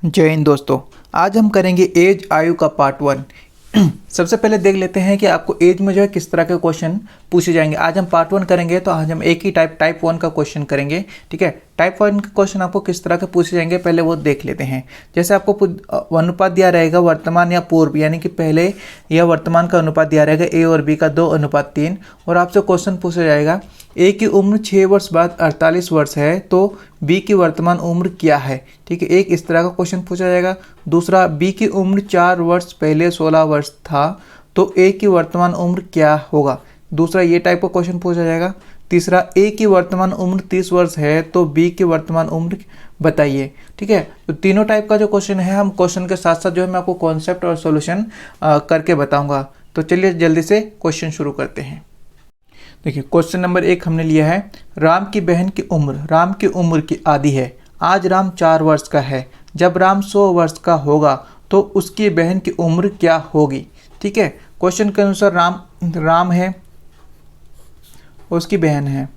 जय हिंद दोस्तों। आज हम करेंगे एज आयु का पार्ट 1। सबसे पहले देख लेते हैं कि आपको एज में जो है किस तरह के क्वेश्चन पूछे जाएंगे। आज हम पार्ट 1 करेंगे तो आज हम एक ही टाइप 1 का क्वेश्चन करेंगे। ठीक है, टाइप 1 के क्वेश्चन आपको किस तरह के पूछे जाएंगे पहले वो देख लेते हैं। जैसे आपको अनुपात दिया रहेगा वर्तमान या पूर्व, यानी कि पहले या वर्तमान का अनुपात दिया रहेगा ए और बी का 2:3, और आपसे क्वेश्चन पूछा जाएगा ए की उम्र 6 वर्ष बाद 48 वर्ष है तो बी की वर्तमान उम्र क्या है। ठीक है, एक इस तरह का क्वेश्चन पूछा जाएगा। दूसरा, बी की उम्र 4 वर्ष पहले 16 वर्ष था तो ए की वर्तमान उम्र क्या होगा। दूसरा ये टाइप का क्वेश्चन पूछा जाएगा। तीसरा, ए की वर्तमान उम्र 30 वर्ष है तो बी की वर्तमान उम्र बताइए। ठीक है, तो तीनों टाइप का जो क्वेश्चन है हम क्वेश्चन के साथ साथ जो है मैं आपको कॉन्सेप्ट और सॉल्यूशन करके बताऊंगा। तो चलिए जल्दी से क्वेश्चन शुरू करते हैं। देखिए, क्वेश्चन नंबर 1 हमने लिया है, राम की बहन की उम्र राम की उम्र की आधी है। आज राम 4 वर्ष का है। जब राम 100 वर्ष का होगा तो उसकी बहन की उम्र क्या होगी। ठीक है, क्वेश्चन के अनुसार राम है, उसकी बहन है।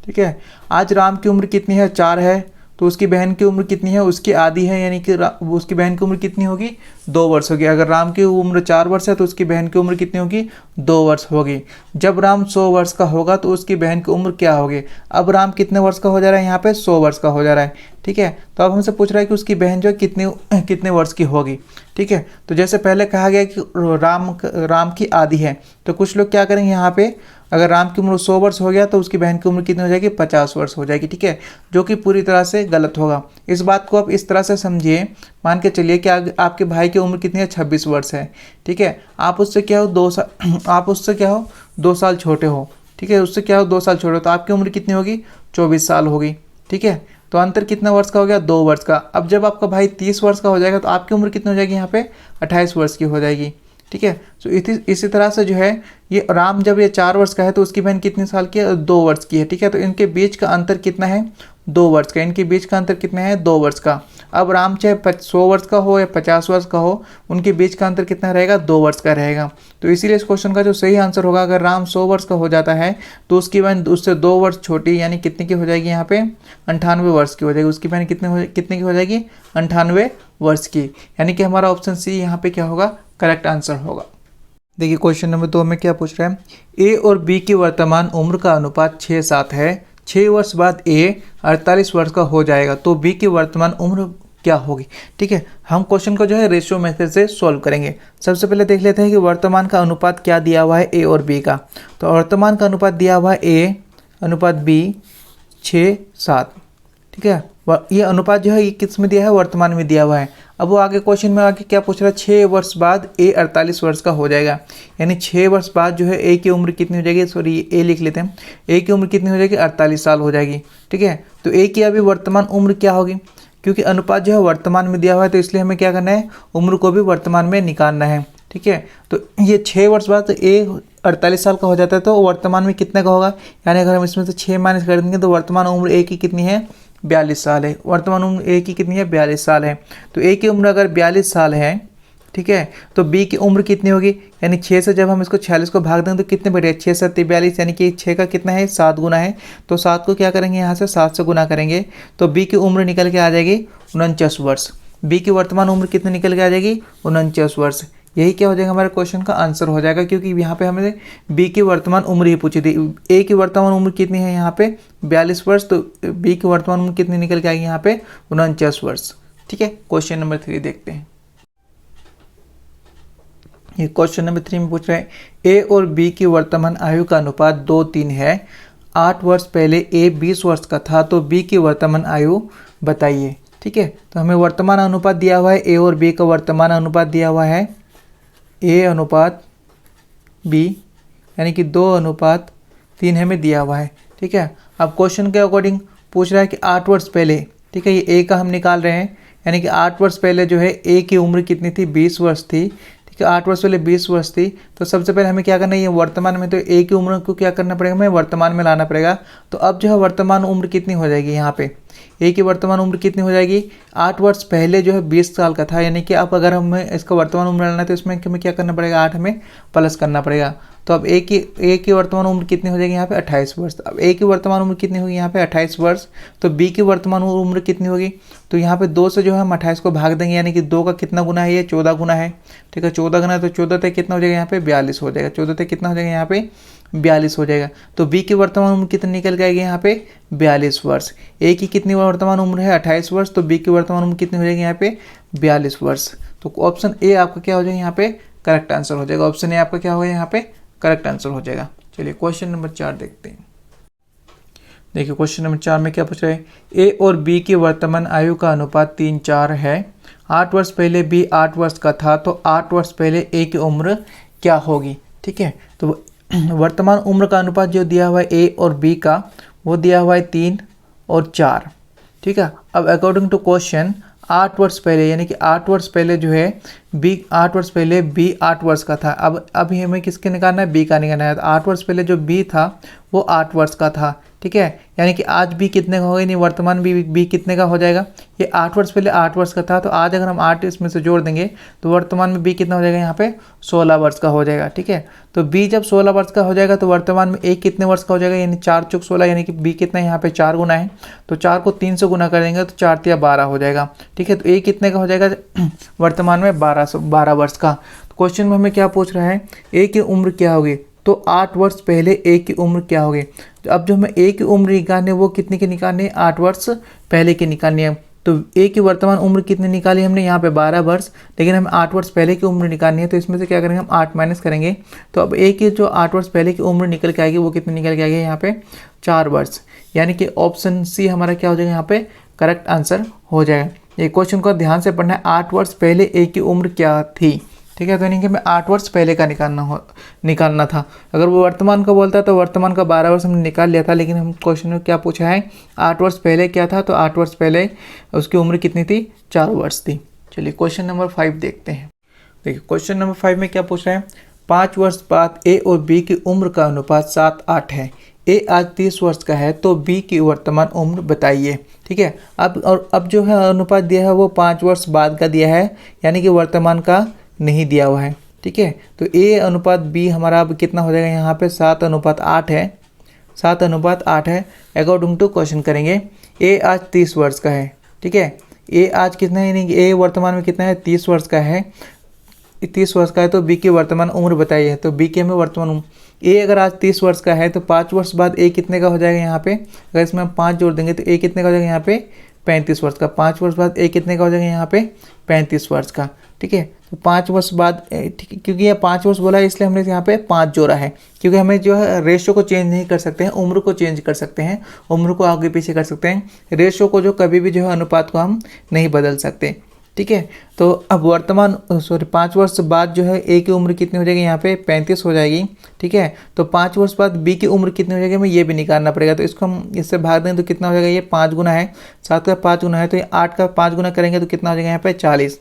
ठीक है, आज राम की उम्र कितनी है, 4 है, तो उसकी बहन की उम्र कितनी है, उसकी आधी है, यानी कि उसकी बहन की उम्र कितनी होगी, 2 वर्ष होगी। अगर राम की उम्र 4 वर्ष है तो उसकी बहन की उम्र कितनी होगी, 2 वर्ष होगी। जब राम 100 वर्ष का होगा तो उसकी बहन की उम्र क्या होगी। अब राम कितने वर्ष का हो जा रहा है, यहाँ पे 100 वर्ष का हो जा रहा है। ठीक है, तो अब हमसे पूछ रहा है कि उसकी बहन जो है कितने वर्ष की होगी। ठीक है, तो जैसे पहले कहा गया कि राम की आधी है, तो कुछ लोग क्या करेंगे यहाँ पे, अगर राम की उम्र 100 वर्ष हो गया तो उसकी बहन की उम्र कितनी हो जाएगी, 50 वर्ष हो जाएगी। ठीक है, जो कि पूरी तरह से गलत होगा। इस बात को आप इस तरह से समझिए, मान के चलिए कि आपके भाई की उम्र कितनी है, 26 वर्ष है। ठीक है, आप उससे क्या हो 2 साल छोटे हो। ठीक है, उससे क्या हो 2 साल छोटे हो, तो आपकी उम्र कितनी होगी, 24 साल होगी। ठीक है, तो अंतर कितना वर्ष का हो गया, 2 वर्ष का। अब जब आपका भाई 30 वर्ष का हो जाएगा तो आपकी उम्र कितनी हो जाएगी, यहाँ पे 28 वर्ष की हो जाएगी। ठीक है, तो इसी तरह से जो है ये राम जब ये 4 वर्ष का है तो उसकी बहन कितने साल की है, 2 वर्ष की है। ठीक है, तो इनके बीच का अंतर कितना है, 2 वर्ष का। इनके बीच का अंतर कितना है, 2 वर्ष का। अब राम चाहे 100 वर्ष का हो या 50 वर्ष का हो, उनके बीच का अंतर कितना रहेगा, 2 वर्ष का रहेगा। तो इसीलिए इस क्वेश्चन का जो सही आंसर होगा, अगर राम 100 वर्ष का हो जाता है तो उसकी बहन उससे 2 वर्ष छोटी, यानी कितने की हो जाएगी, यहाँ पे 98 वर्ष की हो जाएगी। उसकी बहन कितने की हो जाएगी, 98 वर्ष की। यानी कि हमारा ऑप्शन सी यहाँ पे क्या होगा, करेक्ट आंसर होगा। देखिए, क्वेश्चन नंबर 2 में क्या पूछ रहा है, ए और बी की वर्तमान उम्र का अनुपात 6:7 है। 6 वर्ष बाद ए 48 वर्ष का हो जाएगा तो बी की वर्तमान उम्र क्या होगी। ठीक है, हम क्वेश्चन को जो है रेशियो मेथड से सॉल्व करेंगे। सबसे पहले देख लेते हैं कि वर्तमान का अनुपात क्या दिया हुआ है, ए और बी का। तो वर्तमान का अनुपात दिया हुआ है ए अनुपात बी 6:7। ठीक है, ये अनुपात जो है ये किस में दिया है, वर्तमान में दिया हुआ है। अब वो आगे क्वेश्चन में आगे क्या पूछ रहा है, 6 वर्ष बाद ए 48 वर्ष का हो जाएगा, यानी 6 वर्ष बाद जो है ए की उम्र कितनी हो जाएगी, सॉरी ए लिख लेते हैं, ए की उम्र कितनी हो जाएगी, 48 साल हो जाएगी। ठीक है, तो ए की अभी वर्तमान उम्र क्या होगी, क्योंकि अनुपात जो है वर्तमान में दिया हुआ है तो इसलिए हमें क्या करना है, उम्र को भी वर्तमान में निकालना है। ठीक है, तो ये 6 वर्ष बाद ए 48 साल का हो जाता है तो वर्तमान में कितने का होगा, यानी अगर हम इसमें से 6 माइनस कर देंगे तो वर्तमान उम्र ए की कितनी है, 42 साल है। वर्तमान उम्र ए की कितनी है, 42 साल है। तो ए की उम्र अगर 42 साल है, ठीक है, तो बी की उम्र कितनी होगी, यानी 6 से जब हम इसको 46 को भाग देंगे तो कितने बढ़े, 6 × 7 = 42, यानी कि 6 का कितना है, 7 गुना है। तो 7 को क्या करेंगे, यहाँ से 7 से गुना करेंगे तो बी की उम्र निकल के आ जाएगी 49 वर्ष। बी की वर्तमान उम्र कितनी निकल के आ जाएगी, 49 वर्ष। यही क्या हो जाएगा, हमारे क्वेश्चन का आंसर हो जाएगा, क्योंकि यहाँ पे हमें बी की वर्तमान उम्र ही पूछी थी। ए की वर्तमान उम्र कितनी है यहाँ पे, 42 वर्ष, तो बी की वर्तमान उम्र कितनी निकल के आएगी यहाँ पे, 49 वर्ष। ठीक है, क्वेश्चन नंबर 3 देखते हैं। ये क्वेश्चन नंबर 3 में पूछ रहे हैं, ए और बी की वर्तमान आयु का अनुपात 2:3 है। 8 वर्ष पहले ए 20 वर्ष का था तो बी की वर्तमान आयु बताइए। ठीक है, तो हमें वर्तमान अनुपात दिया हुआ है, ए और बी का वर्तमान अनुपात दिया हुआ है ए अनुपात बी, यानी कि 2:3 हमें दिया हुआ है। ठीक है, अब क्वेश्चन के अकॉर्डिंग पूछ रहा है कि 8 वर्ष पहले, ठीक है, ये ए का हम निकाल रहे हैं, यानी कि 8 वर्ष पहले जो है ए की उम्र कितनी थी, 20 वर्ष थी। ठीक है, 8 वर्ष पहले 20 वर्ष थी, तो सबसे पहले हमें क्या करना है, ये वर्तमान में, तो ए की उम्र को क्या करना पड़ेगा, हमें वर्तमान में लाना पड़ेगा। तो अब जो है वर्तमान उम्र कितनी हो जाएगी, यहाँ पे ए की वर्तमान उम्र कितनी हो जाएगी, 8 वर्ष पहले जो है 20 साल का था, यानी कि अब अगर हमें इसका वर्तमान उम्र लाना है तो इसमें हमें क्या करना पड़ेगा, 8 हमें प्लस करना पड़ेगा। तो अब ए की वर्तमान उम्र कितनी हो जाएगी यहाँ पे 28 वर्ष। अब ए की वर्तमान उम्र कितनी होगी यहाँ पे 28 वर्ष, तो बी की वर्तमान उम्र कितनी होगी, तो यहाँ पे 2 से जो है हम 28 को भाग देंगे, यानी कि 2 का कितना गुना है, ये 14 गुना है। ठीक है, 14 गुना है तो 14 तक कितना हो जाएगा यहाँ पे 42 हो जाएगा, 14 तक कितना हो जाएगा यहाँ पे 42 हो जाएगा। तो बी की वर्तमान उम्र कितनी निकल के आएगी यहाँ पे 42 वर्ष। ए की कितनी वर्तमान उम्र है 28 वर्ष, तो बी की वर्तमान उम्र कितनी हो जाएगी यहाँ पे 42 वर्ष। तो ऑप्शन ए आपका क्या हो जाएगा यहाँ पे करेक्ट आंसर हो जाएगा। ऑप्शन ए आपका क्या होगा यहाँ पे करेक्ट आंसर हो जाएगा। चलिए क्वेश्चन नंबर 4 देखते हैं। देखिए क्वेश्चन नंबर 4 में क्या पूछ रहा है, ए और बी की वर्तमान आयु का अनुपात 3:4 है। 8 वर्ष पहले बी 8 वर्ष का था, तो 8 वर्ष पहले ए की उम्र क्या होगी। ठीक है, तो वर्तमान उम्र का अनुपात जो दिया हुआ है ए और बी का, वो दिया हुआ है 3 और 4। ठीक है, अब अकॉर्डिंग टू क्वेश्चन 8 वर्ष पहले, यानी कि 8 वर्ष पहले जो है बी 8 वर्ष पहले बी 8 वर्ष का था। अब अभी हमें किसके निकालना है, बी का निकालना है। तो 8 वर्ष पहले जो बी था वो 8 वर्ष का था। ठीक है, यानी कि आज बी कितने का होगा, नहीं वर्तमान बी कितने का हो जाएगा, ये 8 वर्ष पहले 8 वर्ष का था, तो आज अगर हम 8 इसमें से जोड़ देंगे तो वर्तमान में बी कितना हो जाएगा यहाँ पे 16 वर्ष का हो जाएगा। ठीक है, तो बी जब 16 वर्ष का हो जाएगा तो वर्तमान में ए कितने वर्ष का हो जाएगा, यानी 4 चौक 16, यानी कि बी कितना है यहाँ पे 4 गुना है, तो 4 को 3 से गुना करेंगे तो 4 तिया 12 हो जाएगा। ठीक है, तो ए कितने का हो जाएगा वर्तमान में 12 वर्ष का। तो क्वेश्चन में हमें क्या पूछ रहा है, ए की उम्र क्या होगी, तो 8 वर्ष पहले ए की उम्र क्या होगी। तो अब जो हमें ए की उम्र निकालनी है वो कितने की निकालनी है, 8 वर्ष पहले की निकालनी है। तो ए की वर्तमान उम्र कितनी निकाली हमने यहाँ पे 12 वर्ष, लेकिन हमें 8 वर्ष पहले की उम्र निकालनी है, तो इसमें से क्या करेंगे हम 8 माइनस करेंगे। तो अब ए की जो 8 वर्ष पहले की उम्र निकल के आएगी वो कितनी निकल के आएगी यहाँ पे 4 वर्ष, यानी कि ऑप्शन सी हमारा क्या हो जाएगा यहाँ पे करेक्ट आंसर हो जाएगा। ये क्वेश्चन को ध्यान से पढ़ना है, 8 वर्ष पहले ए की उम्र क्या थी। ठीक है, तो यानी कि हमें 8 वर्ष पहले का निकालना था। अगर वो वर्तमान का बोलता तो वर्तमान का 12 वर्ष हमने निकाल लिया था, लेकिन हम क्वेश्चन में क्या पूछा है 8 वर्ष पहले क्या था, तो 8 वर्ष पहले उसकी उम्र कितनी थी 4 वर्ष थी। चलिए क्वेश्चन नंबर 5 देखते हैं। देखिए क्वेश्चन नंबर 5 में क्या पूछ रहा है, 5 वर्ष बाद ए और बी की उम्र का अनुपात 7:8 है। ए आज 30 वर्ष का है, तो बी की वर्तमान उम्र बताइए। ठीक है, अब जो है अनुपात दिया है वो 5 वर्ष बाद का दिया है, यानी कि वर्तमान का नहीं दिया हुआ है। ठीक है, तो ए अनुपात बी हमारा अब कितना हो जाएगा यहाँ पे 7:8 है, 7:8 है। अकॉर्डिंग टू क्वेश्चन करेंगे, ए आज 30 वर्ष का है। ठीक है, ए आज कितना है, यानी कि ए वर्तमान में कितना है 30 वर्ष का है, 30 वर्ष का है, तो बी की वर्तमान उम्र बताइए। तो बी की हमें वर्तमान उम्र, ए अगर आज 30 वर्ष का है तो 5 वर्ष बाद ए कितने का हो जाएगा यहाँ पे, अगर इसमें हम 5 जोड़ देंगे तो ए कितने का हो जाएगा यहाँ पे 35 वर्ष का। 5 वर्ष बाद ए कितने का हो जाएगा यहाँ पे 35 वर्ष का। ठीक है, तो 5 वर्ष बाद, ठीक है, क्योंकि ये 5 वर्ष बोला है इसलिए हमने यहाँ पे 5 जोड़ा है, क्योंकि हमें जो है रेशियो को चेंज नहीं कर सकते हैं, उम्र को चेंज कर सकते हैं, उम्र को आगे पीछे कर सकते हैं, रेशियो को जो कभी भी जो है अनुपात को हम नहीं बदल सकते। ठीक है, तो अब वर्तमान 5 वर्ष बाद जो है ए की उम्र कितनी हो जाएगी यहाँ पे 35 हो जाएगी। ठीक है, तो 5 वर्ष बाद बी की उम्र कितनी हो जाएगी हमें ये भी निकालना पड़ेगा, तो इसको हम इससे भाग दें तो कितना हो जाएगा, ये 5 गुना है, 7 का 5 गुना है, तो ये 8 का 5 गुना करेंगे तो कितना हो जाएगा यहाँ पे 40।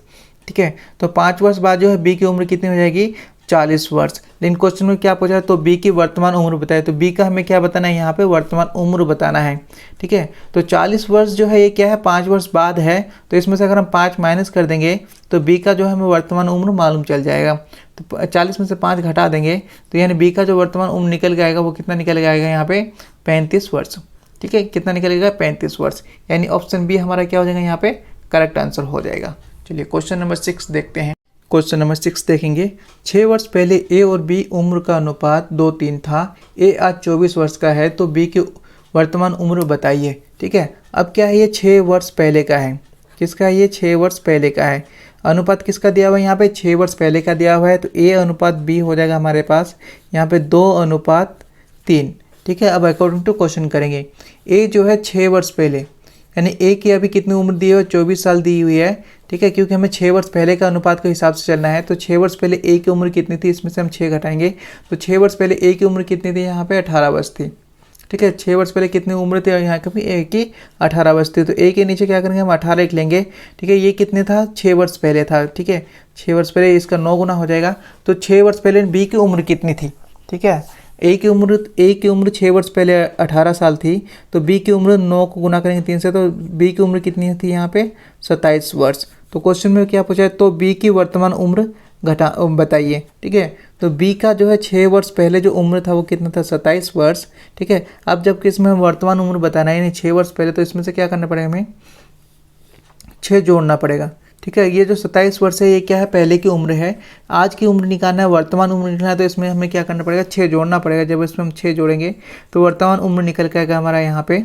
ठीक है, तो 5 वर्ष बाद जो है बी की उम्र कितनी हो जाएगी 40 वर्ष। लेकिन क्वेश्चन में क्या पूछा है, तो बी की वर्तमान उम्र बताए, तो बी का हमें क्या बताना है यहाँ पे वर्तमान उम्र बताना है। ठीक है, तो 40 वर्ष जो है ये क्या है 5 वर्ष बाद है, तो इसमें से अगर हम 5 माइनस कर देंगे तो बी का जो है हमें वर्तमान उम्र मालूम चल जाएगा। तो 40 में से 5 घटा देंगे तो यानी बी का जो वर्तमान उम्र निकल के आएगा वो कितना निकल के आएगा यहाँ पे 35 वर्ष। ठीक है, कितना निकलेगा 35 वर्ष, यानी ऑप्शन बी हमारा क्या हो जाएगा यहाँ पे करेक्ट आंसर हो जाएगा। चलिए क्वेश्चन नंबर 6 देखते हैं। क्वेश्चन नंबर 6 देखेंगे, 6 वर्ष पहले ए और बी उम्र का अनुपात 2:3 था। ए आज 24 वर्ष का है, तो बी की वर्तमान उम्र बताइए। ठीक है, अब क्या है ये 6 वर्ष पहले का है, किसका है ये 6 वर्ष पहले का है, अनुपात किसका दिया हुआ है यहाँ पे 6 वर्ष पहले का दिया हुआ है, तो ए अनुपात बी हो जाएगा हमारे पास यहाँ पे 2:3। ठीक है, अब अकॉर्डिंग टू क्वेश्चन करेंगे, ए जो है 6 वर्ष पहले, यानी ए की अभी कितनी उम्र दी हुई है 24 साल दी हुई है। ठीक है, क्योंकि हमें 6 वर्ष पहले का अनुपात के हिसाब से चलना है, तो 6 वर्ष पहले ए की उम्र कितनी थी, इसमें से हम 6 घटाएंगे, तो 6 वर्ष पहले ए की उम्र कितनी थी यहाँ पे 18 वर्ष थी। ठीक है, 6 वर्ष पहले कितनी उम्र थी यहाँ कभी ए की 18 वर्ष थी, तो ए के नीचे क्या करेंगे हम 18 लिख लेंगे। ठीक है, ये कितने था 6 वर्ष पहले था। ठीक है, 6 वर्ष पहले इसका 9 गुना हो जाएगा, तो 6 वर्ष पहले बी की उम्र कितनी थी। ठीक है, ए की उम्र 6 वर्ष पहले 18 साल थी, तो बी की उम्र 9 को गुना करेंगे 3 से, तो बी की उम्र कितनी थी यहाँ पे 27 वर्ष। तो क्वेश्चन में क्या पूछा है, तो बी की वर्तमान उम्र घटा बताइए। ठीक है, तो बी का जो है 6 वर्ष पहले जो उम्र था वो कितना था, 27 वर्ष। ठीक है, अब जबकि इसमें हम वर्तमान उम्र बताना ही नहीं 6 वर्ष पहले, तो इसमें से क्या करना पड़ेगा हमें, 6 जोड़ना पड़ेगा। ठीक है, ये जो 27 वर्ष है ये क्या है, पहले की उम्र है। आज की उम्र निकालना है, वर्तमान उम्र निकालना है, तो इसमें हमें क्या करना पड़ेगा, 6 जोड़ना पड़ेगा। जब इसमें हम 6 जोड़ेंगे तो वर्तमान उम्र निकल के आएगा हमारा यहाँ पे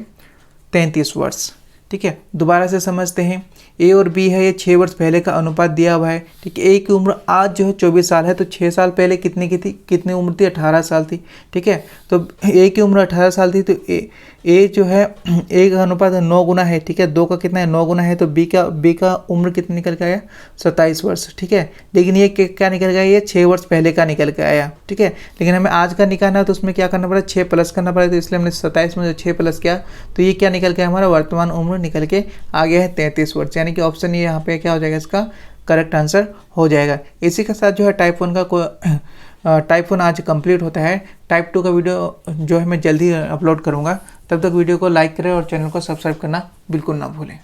33 वर्ष। ठीक है, दोबारा से समझते हैं, ए और बी है, ये 6 वर्ष पहले का अनुपात दिया हुआ है। ठीक है, ए की उम्र आज जो है 24 साल है, तो 6 साल पहले कितनी की थी, कितनी उम्र थी, 18 साल थी। ठीक है, तो ए की उम्र 18 साल थी, तो ए जो है ए का अनुपात 9 गुना है। ठीक है, 2 का कितना है, 9 गुना है, तो बी का उम्र कितनी निकल के आया, 27 वर्ष। ठीक है, लेकिन ये क्या निकल गया, ये 6 वर्ष पहले का निकल के आया। ठीक है, लेकिन हमें आज का निकालना है, तो उसमें क्या करना पड़ेगा, 6 प्लस करना पड़ेगा। तो इसलिए हमने 27 में जो 6 प्लस किया, तो ये क्या निकल के हमारा वर्तमान उम्र निकल के आ गया है 33 वर्ष। यानी कि ऑप्शन ये यहाँ पे क्या हो जाएगा, इसका करेक्ट आंसर हो जाएगा। इसी के साथ जो है टाइप 1 आज कंप्लीट होता है। टाइप 2 का वीडियो जो है मैं जल्दी अपलोड करूँगा। तब तक वीडियो को लाइक करें और चैनल को सब्सक्राइब करना बिल्कुल ना भूलें।